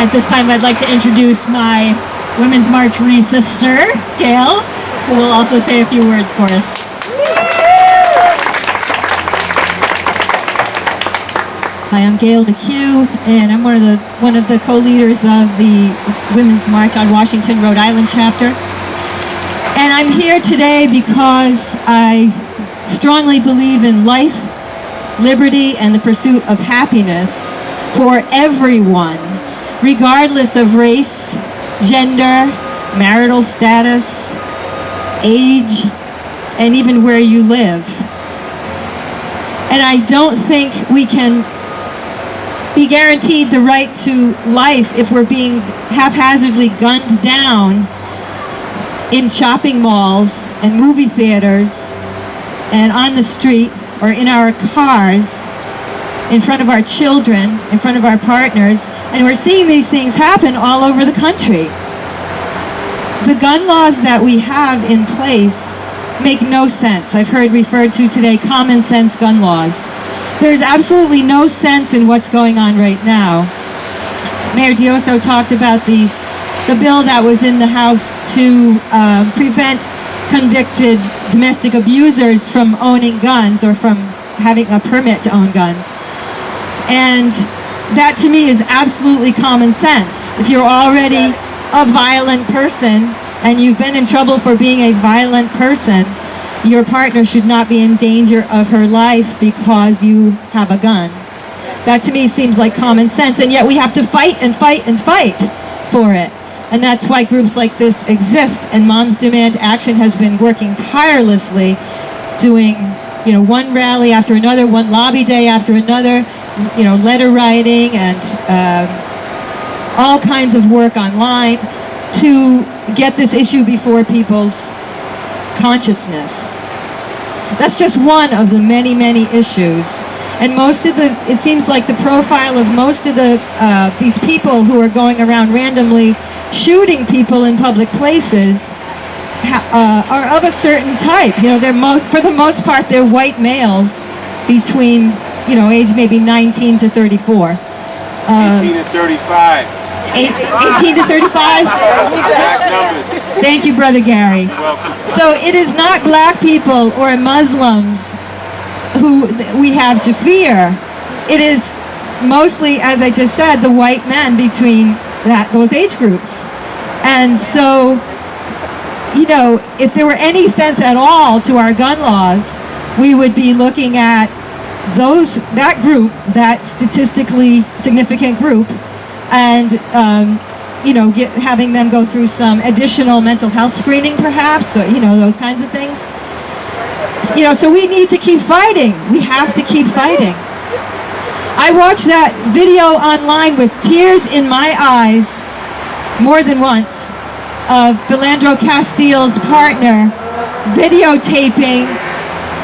At this time, I'd like to introduce my Women's March sister, Gail, who will also say a few words for us. Hi, I'm Gail McHugh, and I'm one of the co-leaders of the Women's March on Washington Rhode Island chapter. And I'm here today because I strongly believe in life, liberty, and the pursuit of happiness for everyone, regardless of race, gender, marital status, age, and even where you live. And I don't think we can be guaranteed the right to life if we're being haphazardly gunned down in shopping malls and movie theaters and on the street or in our cars, in front of our children, in front of our partners, and we're seeing these things happen all over the country. The gun laws that we have in place make no sense. I've heard referred to today common sense gun laws. There's absolutely no sense in what's going on right now. Mayor Dioso talked about the bill that was in the House to prevent convicted domestic abusers from owning guns or from having a permit to own guns. And that to me is absolutely common sense. If you're already a violent person and you've been in trouble for being a violent person, your partner should not be in danger of her life because you have a gun. That to me seems like common sense, and yet we have to fight and fight and fight for it. And that's why groups like this exist, and Moms Demand Action has been working tirelessly, doing one rally after another, one lobby day after another, letter writing and all kinds of work online to get this issue before people's consciousness. That's just one of the many, many issues. And it seems like the profile of most of these people who are going around randomly shooting people in public places are of a certain type. For the most part, they're white males between, age maybe 19 to 34. 18 to 35. 18 to 35? Exact numbers. Thank you, Brother Gary. You're welcome. So it is not black people or Muslims who we have to fear. It is mostly, as I just said, the white men between those age groups. And so, if there were any sense at all to our gun laws, we would be looking at that group, that statistically significant group, and having them go through some additional mental health screening, perhaps, those kinds of things. So we need to keep fighting. We have to keep fighting. I watched that video online with tears in my eyes more than once of Philando Castile's partner videotaping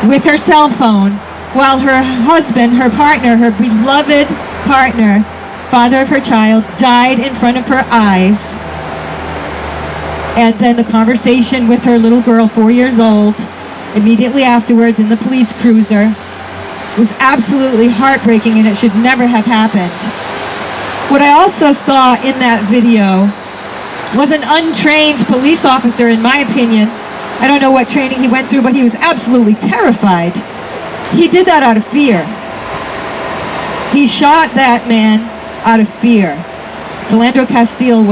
with her cell phone while her husband, her partner, her beloved partner, father of her child, died in front of her eyes. And then the conversation with her little girl, 4 years old, immediately afterwards in the police cruiser, was absolutely heartbreaking, and it should never have happened. What I also saw in that video was an untrained police officer, in my opinion. I don't know what training he went through, but he was absolutely terrified. He did that out of fear. He shot that man out of fear. Philando Castile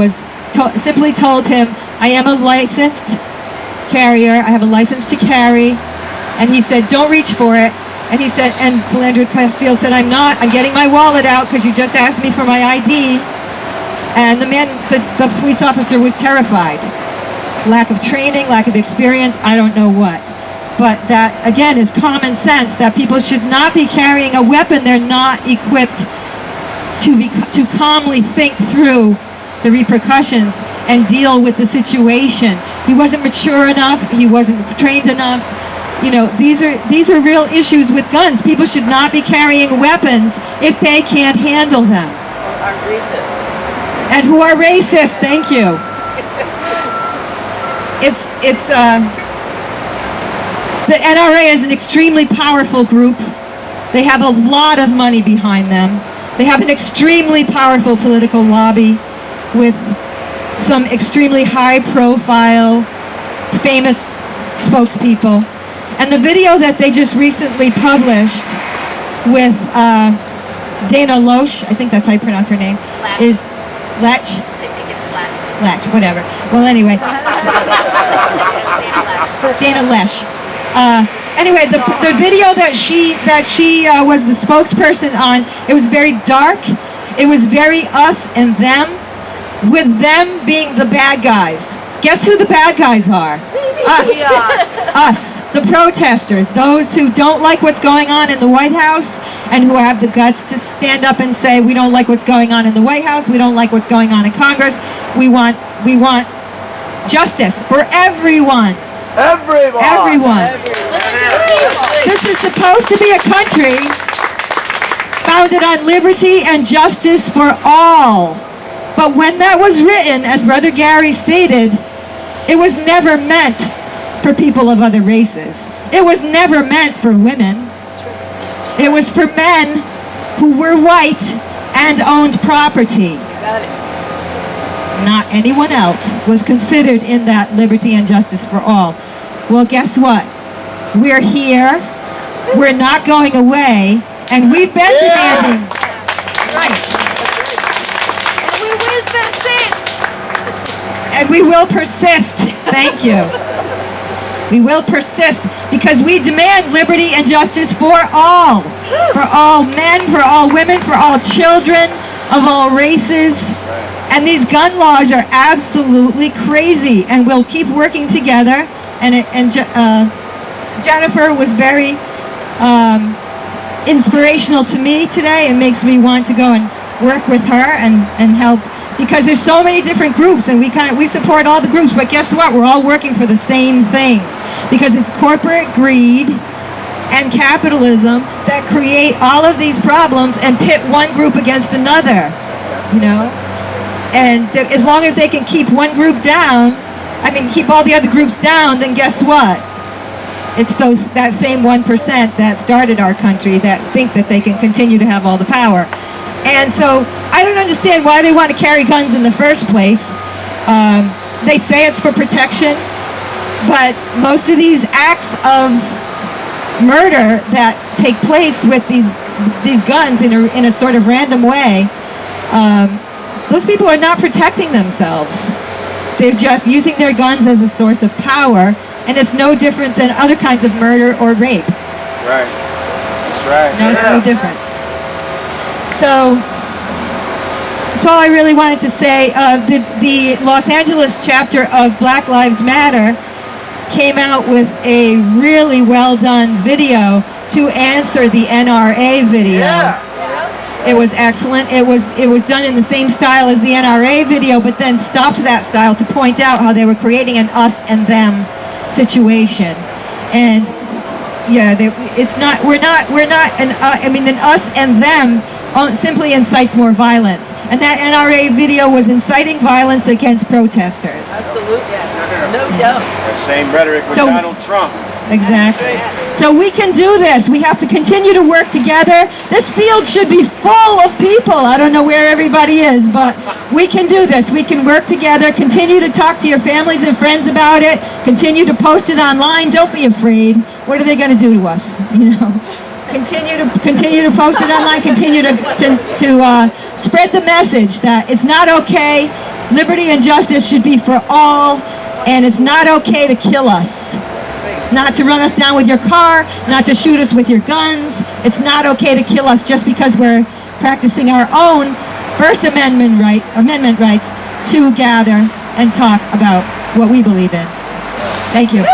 simply told him, I am a licensed carrier, I have a license to carry, and he said, don't reach for it. And he said, and Philando Castile said, I'm getting my wallet out because you just asked me for my ID. And the police officer was terrified. Lack of training, lack of experience, I don't know what. But that, again, is common sense, that people should not be carrying a weapon they're not equipped to calmly think through the repercussions and deal with the situation. He wasn't mature enough, he wasn't trained enough. These are real issues with guns. People should not be carrying weapons if they can't handle them. Or are racist. And who are racist, thank you. The NRA is an extremely powerful group. They have a lot of money behind them. They have an extremely powerful political lobby. with some extremely high-profile, famous spokespeople. And the video that they just recently published with Dana Loesch, I think that's how you pronounce her name, is Loesch? I think it's Loesch. Loesch, whatever. Well, anyway. Dana Loesch. Anyway, the video that she was the spokesperson on, it was very dark. It was very us and them, with them being the bad guys. Guess who the bad guys are? Us. Us, the protesters, those who don't like what's going on in the White House and who have the guts to stand up and say, we don't like what's going on in the White House, we don't like what's going on in Congress, we want justice for everyone. Everyone. This is supposed to be a country founded on liberty and justice for all. But when that was written, as Brother Gary stated, it was never meant for people of other races. It was never meant for women. It was for men who were white and owned property. Not anyone else was considered in that liberty and justice for all. Well, guess what? We're here. We're not going away. And we've been demanding. Right. And we will persist. Thank you. We will persist because we demand liberty and justice for all men, for all women, for all children of all races. And these gun laws are absolutely crazy, and we'll keep working together. And Jennifer was very inspirational to me today. It makes me want to go and work with her and help. Because there's so many different groups, and we support all the groups, but guess what? We're all working for the same thing. Because it's corporate greed and capitalism that create all of these problems and pit one group against another, you know? And as long as they can keep one group down, keep all the other groups down, then guess what? It's that same 1% that started our country that think that they can continue to have all the power. And so I don't understand why they want to carry guns in the first place. They say it's for protection, but most of these acts of murder that take place with these guns in a sort of random way, those people are not protecting themselves. They're just using their guns as a source of power, and it's no different than other kinds of murder or rape. Right. That's right. No, it's no different. So, that's all I really wanted to say. The Los Angeles chapter of Black Lives Matter came out with a really well done video to answer the NRA video. Yeah. It was excellent. It was done in the same style as the NRA video, but then stopped that style to point out how they were creating an us and them situation. And yeah, an us and them simply incites more violence. And that NRA video was inciting violence against protesters. Absolutely, yes. No doubt. That same rhetoric with Donald Trump. Exactly. So we can do this. We have to continue to work together. This field should be full of people. I don't know where everybody is, but we can do this. We can work together. Continue to talk to your families and friends about it. Continue to post it online. Don't be afraid. What are they going to do to us? You know. Continue to post it online. Continue to spread the message that it's not okay. Liberty and justice should be for all, and it's not okay to kill us. Not to run us down with your car, not to shoot us with your guns. It's not okay to kill us just because we're practicing our own First Amendment rights to gather and talk about what we believe in. Thank you.